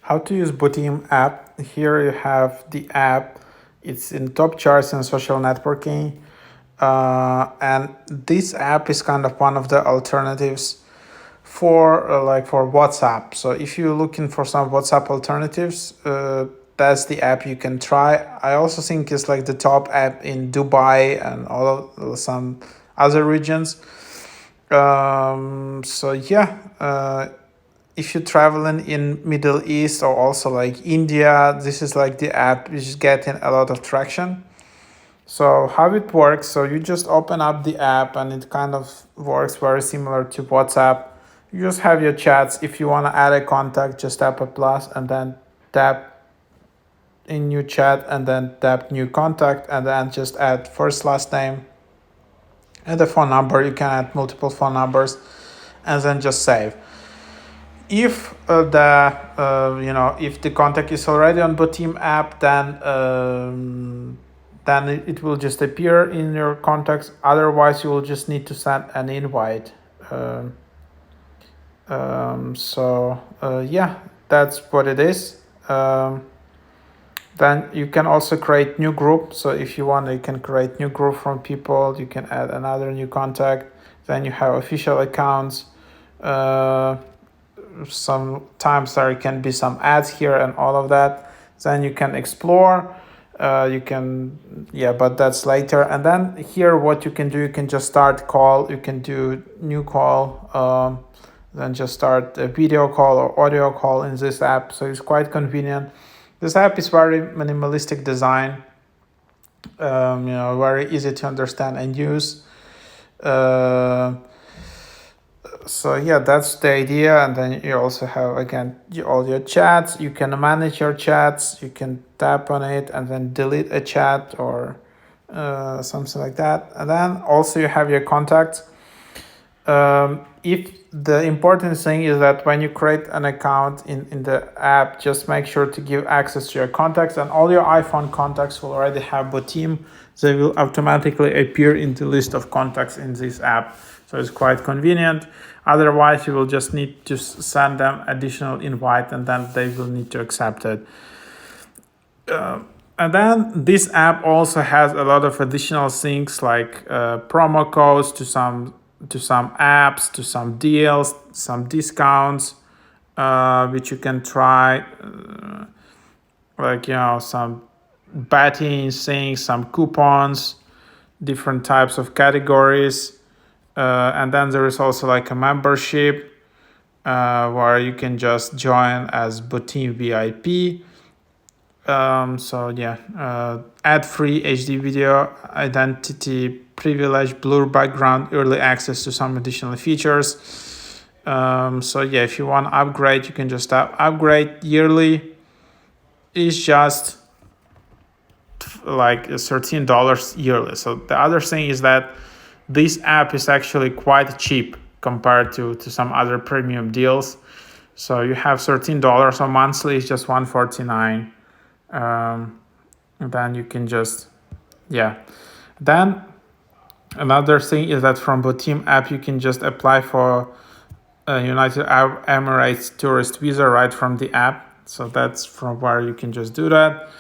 How to use Botim app. Here you have the app. It's in top charts in social networking. And this app is kind of one of the alternatives for WhatsApp. So if you're looking for some WhatsApp alternatives, that's the app you can try. I also think it's like the top app in Dubai and all of some other regions. So yeah, if you're traveling in Middle East or also like India, this is like the app which is getting a lot of traction. So how it works, so you just open up the app and it kind of works very similar to WhatsApp. You just have your chats. If you want to add a contact, just tap a plus and then tap in new chat and then tap new contact and then just add first, last name and the phone number. You can add multiple phone numbers and then just save. If if the contact is already on Botim app, then it will just appear in your contacts. Otherwise, you will just need to send an invite. Yeah, that's what it is. Then you can also create new group. So if you want, you can create new group from people. You can add another new contact. Then you have official accounts. Sometimes there can be some ads here and all of that. Then you can explore. But that's later. And then here, what you can do, you can just start call. You can do new call. Then just start a video call or audio call in this app. So it's quite convenient. This app is very minimalistic design. Very easy to understand and use. So yeah, that's the idea. And then you also have, again, all your chats. You can manage your chats. You can tap on it and then delete a chat or something like that. And then also you have your contacts. If the important thing is that when you create an account in the app, just make sure to give access to your contacts, and all your iPhone contacts will already have Botim. They will automatically appear in the list of contacts in this app. So it's quite convenient. Otherwise, you will just need to send them additional invite and then they will need to accept it. And then this app also has a lot of additional things like promo codes to some apps, to some deals, some discounts, which you can try, some betting things, some coupons, different types of categories. And then there is also like a membership where you can just join as Botim VIP. Ad-free HD video, identity privilege, blur background, early access to some additional features. If you want to upgrade, you can just tap upgrade. Yearly is just like $13 yearly. So the other thing is that this app is actually quite cheap compared to some other premium deals. So you have $13, so monthly is just $149. Then you can just, Then another thing is that from Botim app, you can just apply for a United Arab Emirates tourist visa right from the app. So that's from where you can just do that.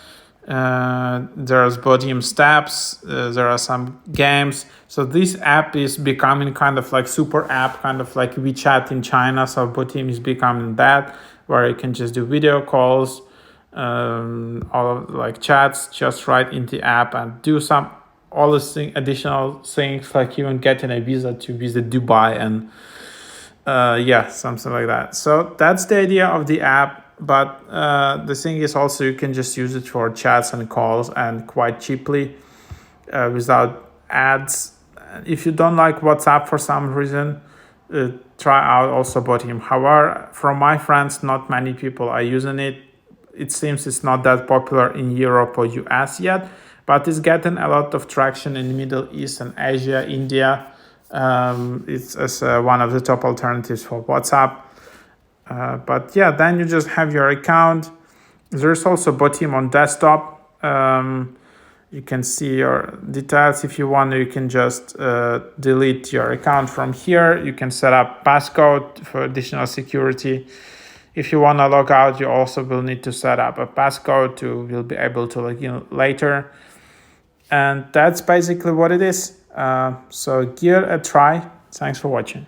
There's Botim steps. There are some games. So this app is becoming kind of like super app, kind of like WeChat in China. So Botim is becoming that, where you can just do video calls, all of like chats just right in the app and do all the additional things like even getting a visa to visit Dubai and something like that. So that's the idea of the app. But the thing is also you can just use it for chats and calls and quite cheaply without ads. If you don't like WhatsApp for some reason, try out also Botim. However, from my friends, not many people are using it. It seems it's not that popular in Europe or US yet, but it's getting a lot of traction in the Middle East and Asia, India. It's as one of the top alternatives for WhatsApp. Then you just have your account. There's also Botim on desktop. You can see your details. If you want, you can just delete your account from here. You can set up passcode for additional security. If you want to log out, you also will need to set up a passcode to will be able to log in later. And that's basically what it is. So give it a try. Thanks for watching.